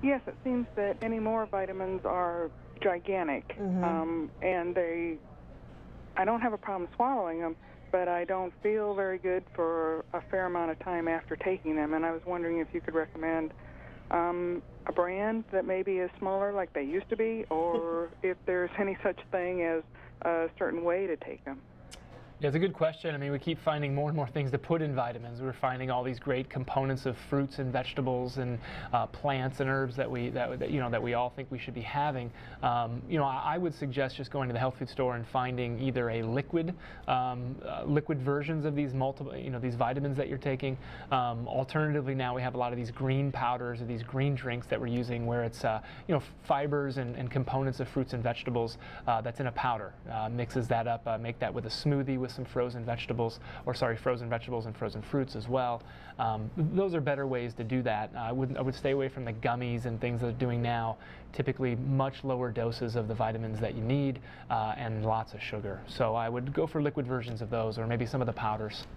Yes, it seems that any more vitamins are gigantic, and I don't have a problem swallowing them, but I don't feel very good for a fair amount of time after taking them, and I was wondering if you could recommend a brand that maybe is smaller like they used to be, or if there's any such thing as a certain way to take them. Yeah, it's a good question. I mean, we keep finding more and more things to put in vitamins. We're finding all these great components of fruits and vegetables and plants and herbs that we all think we should be having. I would suggest just going to the health food store and finding either a liquid versions of these these vitamins that you're taking. Alternatively, now we have a lot of these green powders or these green drinks that we're using, where it's fibers and components of fruits and vegetables that's in a powder. Mixes that up, make that with a smoothie with some frozen vegetables and frozen fruits as well. Those are better ways to do that. I would stay away from the gummies and things that they're doing now. Typically much lower doses of the vitamins that you need and lots of sugar. So I would go for liquid versions of those, or maybe some of the powders.